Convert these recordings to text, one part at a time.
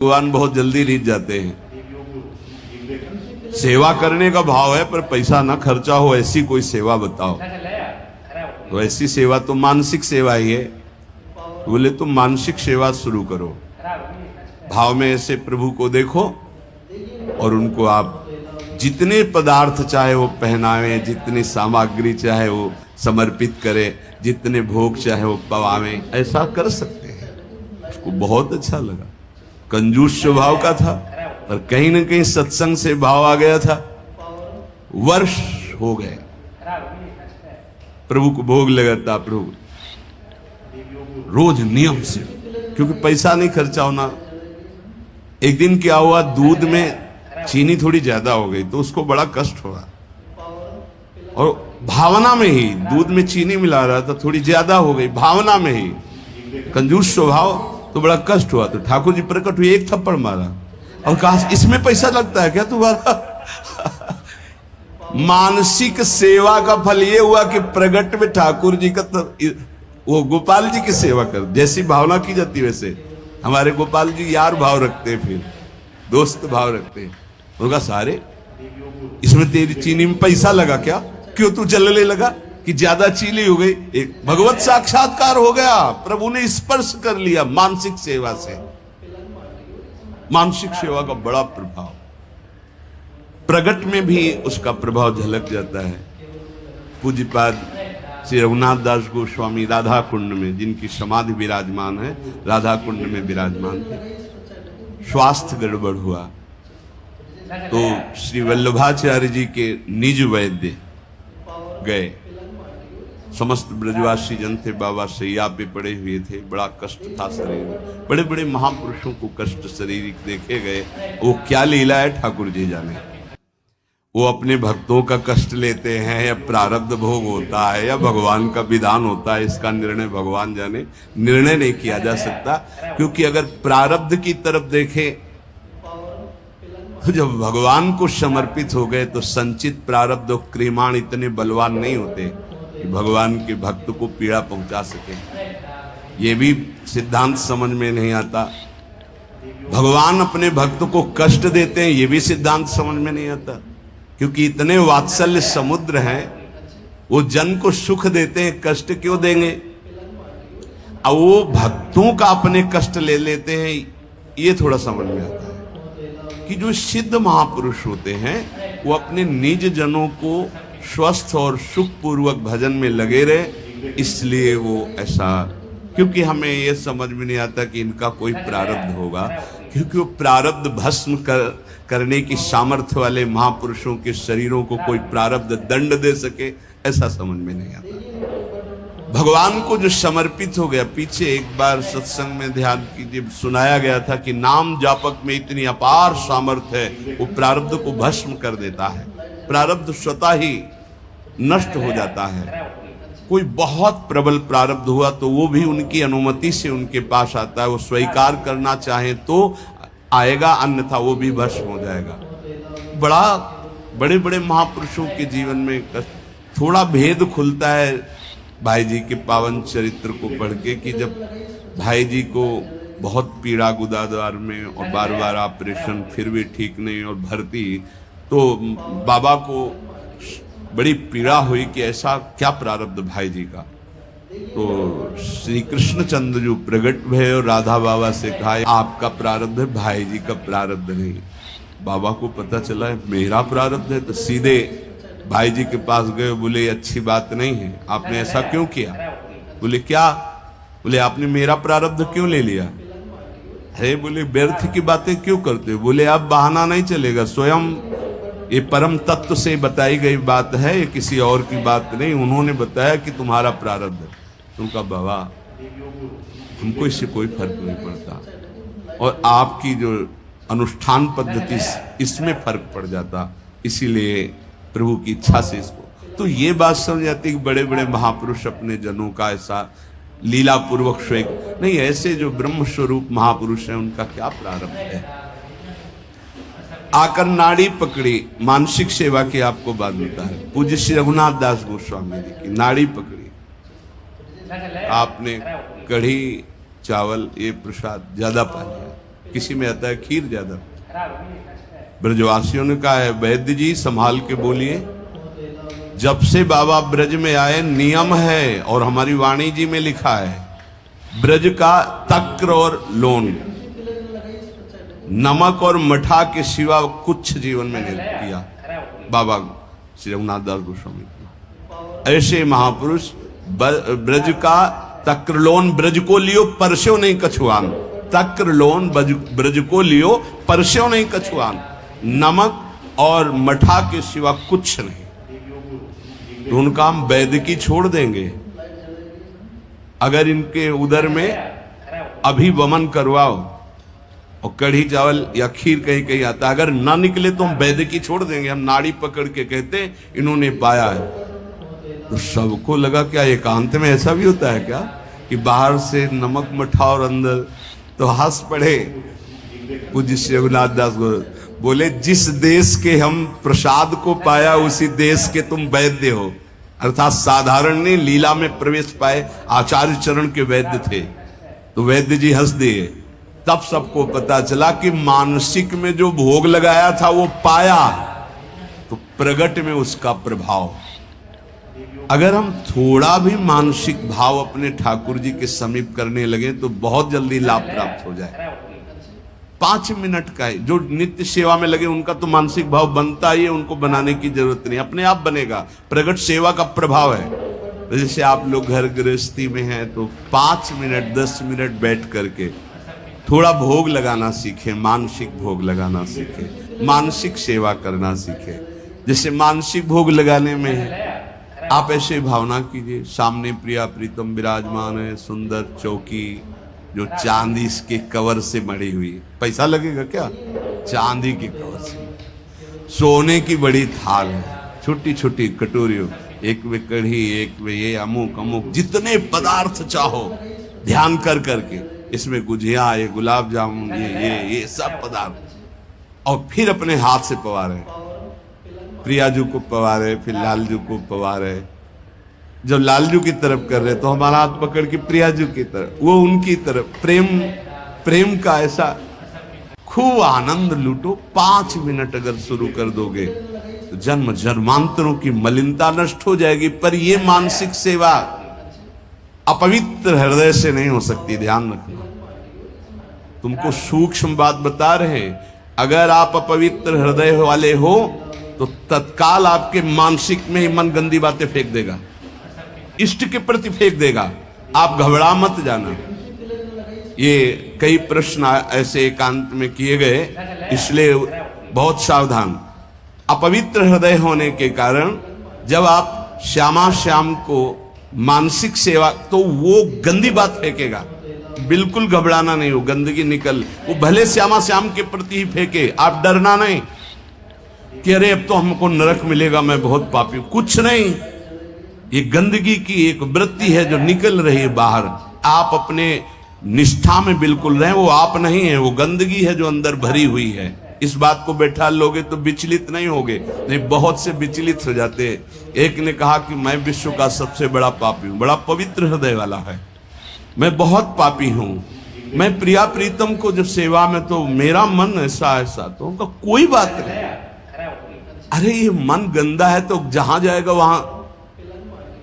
भगवान बहुत जल्दी रीझ जाते हैं। सेवा करने का भाव है पर पैसा ना खर्चा हो ऐसी कोई सेवा बताओ। तो ऐसी सेवा तो मानसिक सेवा ही है। बोले तुम मानसिक सेवा शुरू करो, भाव में ऐसे प्रभु को देखो और उनको आप जितने पदार्थ चाहे वो पहनावे, जितनी सामग्री चाहे वो समर्पित करे, जितने भोग चाहे वो पवावे, ऐसा कर सकते हैं। उसको बहुत अच्छा लगा। कंजूस स्वभाव का था पर कहीं ना कहीं सत्संग से भाव आ गया था। वर्ष हो गए प्रभु को भोग लगाता, प्रभु रोज नियम से, क्योंकि पैसा नहीं खर्चा होना। एक दिन क्या हुआ, दूध में चीनी थोड़ी ज्यादा हो गई तो उसको बड़ा कष्ट हुआ और भावना में ही दूध में चीनी मिला रहा था, थोड़ी ज्यादा हो गई भावना में ही, कंजूस स्वभाव, तो बड़ा कष्ट हुआ। तो ठाकुर जी प्रकट हुए, एक थप्पड़ मारा और कहा इसमें पैसा लगता है क्या तुम्हारा? मानसिक सेवा का फल ये हुआ कि प्रगट में ठाकुर जी का वो गोपाल जी की सेवा कर, जैसी भावना की जाती वैसे हमारे गोपाल जी यार भाव रखते हैं, फिर दोस्त भाव रखते हैं। उनका सारे इसमें तेरी चीनी में पैसा लगा क्या? क्यों तू जलने लगा कि ज्यादा चीनी हो गई? एक भगवत साक्षात्कार हो गया, प्रभु ने स्पर्श कर लिया मानसिक सेवा से। मानसिक सेवा का बड़ा प्रभाव, प्रगट में भी उसका प्रभाव झलक जाता है। पूज्यपाद श्री रघुनाथ दास गोस्वामी राधा कुंड में, जिनकी समाधि विराजमान है, राधा कुंड में विराजमान थे। स्वास्थ्य गड़बड़ हुआ तो श्री वल्लभाचार्य जी के निज वैद्य गए। समस्त ब्रजवासी जन थे, बाबा सैया पे पड़े हुए थे, बड़ा कष्ट था शरीर में। बड़े बड़े महापुरुषों को कष्ट शारीरिक देखे गए। वो क्या लीला है ठाकुर जी जाने। वो अपने भक्तों का कष्ट लेते हैं या प्रारब्ध भोग होता है या भगवान का विधान होता है, इसका निर्णय भगवान जाने। निर्णय नहीं किया जा सकता, क्योंकि अगर प्रारब्ध की तरफ देखें तो जब भगवान को समर्पित हो गए तो संचित प्रारब्ध और क्रियमाण इतने बलवान नहीं होते कि भगवान के भक्त को पीड़ा पहुंचा सके। ये भी सिद्धांत समझ में नहीं आता। भगवान अपने भक्त को कष्ट देते हैं, ये भी सिद्धांत समझ में नहीं आता, क्योंकि इतने वात्सल्य समुद्र हैं। वो जन को सुख देते हैं, कष्ट क्यों देंगे? अब वो भक्तों का अपने कष्ट ले लेते हैं, ये थोड़ा समझ में आता है कि जो सिद्ध महापुरुष होते हैं वो अपने निज जनों को स्वस्थ और सुखपूर्वक भजन में लगे रहे, इसलिए वो ऐसा। क्योंकि हमें ये समझ में नहीं आता कि इनका कोई प्रारब्ध होगा, क्योंकि वो प्रारब्ध भस्म करने की सामर्थ्य वाले महापुरुषों के शरीरों को कोई प्रारब्ध दंड दे सके, ऐसा समझ में नहीं आता। भगवान को जो समर्पित हो गया, पीछे एक बार सत्संग में ध्यान कीजिए, सुनाया गया था कि नाम जापक में इतनी अपार सामर्थ्य है, वो प्रारब्ध को भस्म कर देता है। प्रारब्ध स्वतः ही नष्ट हो जाता है। कोई बहुत प्रबल प्रारब्ध हुआ तो वो भी उनकी अनुमति से उनके पास आता है। वो स्वीकार करना चाहे तो आएगा, अन्यथा वो भी भस्म हो जाएगा। बड़े बड़े महापुरुषों के जीवन में थोड़ा भेद खुलता है भाई जी के पावन चरित्र को पढ़ के, कि जब भाई जी को बहुत पीड़ा गुदाद्वार में और बार बार ऑपरेशन, फिर भी ठीक नहीं और भर्ती, तो बाबा को बड़ी पीड़ा हुई कि ऐसा क्या प्रारब्ध भाई जी का। तो श्री कृष्णचंद्र जो प्रगट भय और राधा बाबा से कहा आपका प्रारब्ध है, भाई जी का प्रारब्ध नहीं। बाबा को पता चला है मेरा प्रारब्ध है, तो सीधे भाई जी के पास गए। बोले अच्छी बात नहीं है, आपने ऐसा क्यों किया? बोले क्या? बोले आपने मेरा प्रारब्ध क्यों ले लिया है? बोले व्यर्थ की बातें क्यों करते हो? बोले अब बहाना नहीं चलेगा, स्वयं ये परम तत्व से बताई गई बात है, ये किसी और की बात नहीं। उन्होंने बताया कि तुम्हारा प्रारब्ध है। उनका बाबा हमको इससे कोई फर्क नहीं पड़ता, और आपकी जो अनुष्ठान पद्धति इसमें फर्क पड़ जाता, इसीलिए प्रभु की इच्छा से इसको। तो ये बात समझ आती कि बड़े बड़े महापुरुष अपने जनों का ऐसा लीला पूर्वक स्वेक नहीं, ऐसे जो ब्रह्म स्वरूप महापुरुष हैं उनका क्या प्रारब्ध है। आकर नाड़ी पकड़ी, मानसिक सेवा की आपको बात बता है। पूज्य श्री रघुनाथ दास गोस्वामी जी की नाड़ी पकड़ी, आपने कढ़ी चावल ये प्रसाद ज्यादा पा लिया, किसी में आता है खीर ज्यादा। ब्रजवासियों ने कहा है वैद्य जी संभाल के बोलिए, जब से बाबा ब्रज में आए नियम है और हमारी वाणी जी में लिखा है, ब्रज का तक्र और लोन, नमक और मठा के सिवा कुछ जीवन में नहीं किया बाबा श्री रघुनाथ दास गोस्वामी। ऐसे महापुरुष ब्रज का तक्र लोन ब्रज को लियो परस्यो नहीं कछुआन, तक्र लोन ब्रज को लियो परस्यो नहीं कछुआन, नमक और मठा के सिवा कुछ नहीं। तो उनका हम वैद्य की छोड़ देंगे। अगर इनके उदर में अभिवमन करवाओ और कढ़ी चावल या खीर कहीं कहीं आता, अगर ना निकले तो हम वैद्य की छोड़ देंगे। हम नाड़ी पकड़ के कहते इन्होंने पाया है। तो सबको लगा क्या एकांत में ऐसा भी होता है क्या कि बाहर से नमक मठा और अंदर, तो हंस पड़े पूज्य श्री रघुनाथ दास बोले, जिस देश के हम प्रसाद को पाया उसी देश के तुम वैद्य हो। अर्थात साधारण ने लीला में प्रवेश पाए, आचार्य चरण के वैद्य थे। तो वैद्य जी हंस दिए। तब सबको पता चला कि मानसिक में जो भोग लगाया था वो पाया, तो प्रगट में उसका प्रभाव। अगर हम थोड़ा भी मानसिक भाव अपने ठाकुर जी के समीप करने लगे तो बहुत जल्दी लाभ प्राप्त हो जाए। 5 मिनट का है, जो नित्य सेवा में लगे उनका तो मानसिक भाव बनता ही है, उनको बनाने की जरूरत नहीं, अपने आप बनेगा। प्रगट सेवा का प्रभाव है। जैसे आप लोग घर गृहस्थी में हैं तो 5 मिनट 10 मिनट बैठ करके थोड़ा भोग लगाना सीखे, मानसिक भोग लगाना सीखे, मानसिक सेवा करना सीखे। जैसे मानसिक भोग लगाने में है, आप ऐसे भावना कीजिए सामने प्रिया प्रीतम विराजमान है, सुंदर चौकी जो चांदी के कवर से मड़ी हुई, पैसा लगेगा क्या, चांदी के कवर से, सोने की बड़ी थाल है, छोटी छोटी कटोरियों, एक में कढ़ी, एक में ये अमुक अमुक, जितने पदार्थ चाहो ध्यान कर करके, इसमें गुजिया, ये गुलाब जामुन, ये सब पदार्थ, और फिर अपने हाथ से पवारे, प्रियाजू को पवारे, फिर लालजू को पवारे। जब लालजू की तरफ कर रहे तो हमारा हाथ पकड़ के प्रियाजू की तरफ, वो उनकी तरफ, प्रेम का ऐसा खूब आनंद लूटो। 5 मिनट अगर शुरू कर दोगे तो जन्म जन्मांतरों की मलिनता नष्ट हो जाएगी। पर ये मानसिक सेवा अपवित्र हृदय से नहीं हो सकती, ध्यान रखना। तुमको सूक्ष्म बात बता रहे, अगर आप अपवित्र हृदय वाले हो तो तत्काल आपके मानसिक में ही मन गंदी बातें फेंक देगा, इष्ट के प्रति फेंक देगा। आप घबरा मत जाना। ये कई प्रश्न ऐसे एकांत में किए गए, इसलिए बहुत सावधान। अपवित्र हृदय होने के कारण जब आप श्यामा श्याम को मानसिक सेवा, तो वो गंदी बात फेंकेगा, बिल्कुल घबराना नहीं, हो गंदगी निकल, वो भले श्यामा श्याम के प्रति ही फेंके, आप डरना नहीं कि अरे अब तो हमको नरक मिलेगा, मैं बहुत पापी हूं, कुछ नहीं। ये गंदगी की एक वृत्ति है जो निकल रही है बाहर। आप अपने निष्ठा में बिल्कुल रहें, वो आप नहीं है, वो गंदगी है जो अंदर भरी हुई है। इस बात को बैठा लोगे तो विचलित नहीं होगे, नहीं बहुत से विचलित हो जाते हैं। एक ने कहा कि मैं विश्व का सबसे बड़ा पापी हूं, बड़ा पवित्र हृदय वाला है, मैं बहुत पापी हूं, मैं प्रिया प्रीतम को जब सेवा में तो मेरा मन ऐसा ऐसा, तो उनका कोई बात नहीं। अरे ये मन गंदा है तो जहां जाएगा वहां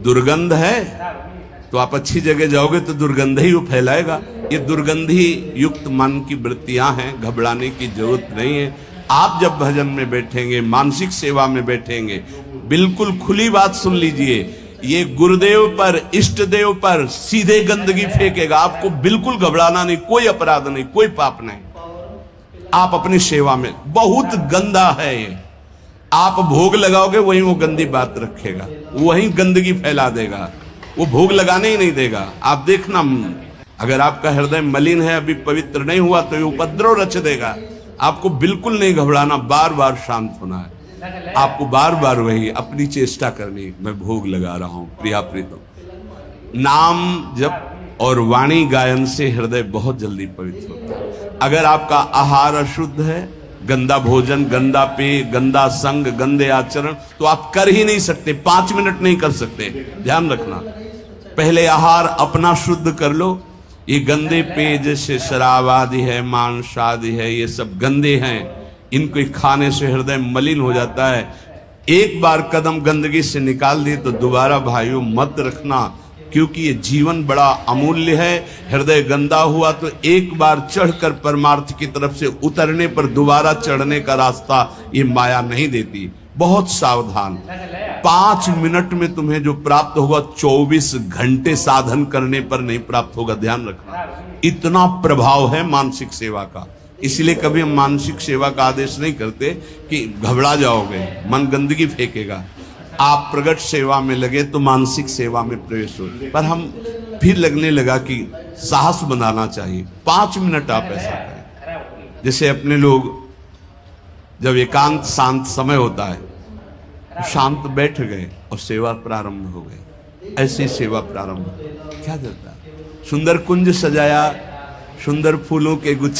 दुर्गंध है, तो आप अच्छी जगह जाओगे तो दुर्गंध ही वो फैलाएगा। ये दुर्गंधी युक्त मन की वृत्तियां हैं, घबराने की जरूरत नहीं है। आप जब भजन में बैठेंगे, मानसिक सेवा में बैठेंगे, बिल्कुल खुली बात सुन लीजिए, ये गुरुदेव पर, इष्ट देव पर सीधे गंदगी फेंकेगा। आपको बिल्कुल घबराना नहीं, कोई अपराध नहीं, कोई पाप नहीं। आप अपनी सेवा में, बहुत गंदा है ये, आप भोग लगाओगे वहीं वो गंदी बात रखेगा, वहीं गंदगी फैला देगा, वो भोग लगाने ही नहीं देगा। आप देखना, अगर आपका हृदय मलिन है, अभी पवित्र नहीं हुआ, तो ये उपद्रव रच देगा। आपको बिल्कुल नहीं घबराना, बार बार शांत होना है। आपको बार बार वही अपनी चेष्टा करनी, मैं भोग लगा रहा हूं प्रिया प्रीतम। नाम जप और वाणी गायन से हृदय बहुत जल्दी पवित्र होता है। अगर आपका आहार अशुद्ध है, गंदा भोजन, गंदा पेय, गंदा संग, गंदे आचरण, तो आप कर ही नहीं सकते, 5 मिनट नहीं कर सकते। ध्यान रखना, पहले आहार अपना शुद्ध कर लो, ये गंदे पेय जैसे शराब आदि है, मांस आदि है, ये सब गंदे हैं। इनको खाने से हृदय मलिन हो जाता है। एक बार कदम गंदगी से निकाल दिए तो दोबारा भाइयों मत रखना, क्योंकि ये जीवन बड़ा अमूल्य है। हृदय गंदा हुआ तो एक बार चढ़कर परमार्थ की तरफ से उतरने पर दोबारा चढ़ने का रास्ता ये माया नहीं देती। बहुत सावधान। 5 मिनट में तुम्हें जो प्राप्त होगा 24 घंटे साधन करने पर नहीं प्राप्त होगा, ध्यान रखना। इतना प्रभाव है मानसिक सेवा का। इसलिए कभी हम मानसिक सेवा का आदेश नहीं करते कि घबरा जाओगे, मन गंदगी फेंकेगा। आप प्रगट सेवा में लगे तो मानसिक सेवा में प्रवेश हो। पर हम फिर लगने लगा कि साहस बनाना चाहिए। 5 मिनट आप ऐसा करें। जैसे अपने लोग जब एकांत शांत समय होता है तो शांत बैठ गए और सेवा प्रारंभ हो गई। ऐसी सेवा प्रारंभ क्या देता है। सुंदर कुंज सजाया, सुंदर फूलों के गुच्छे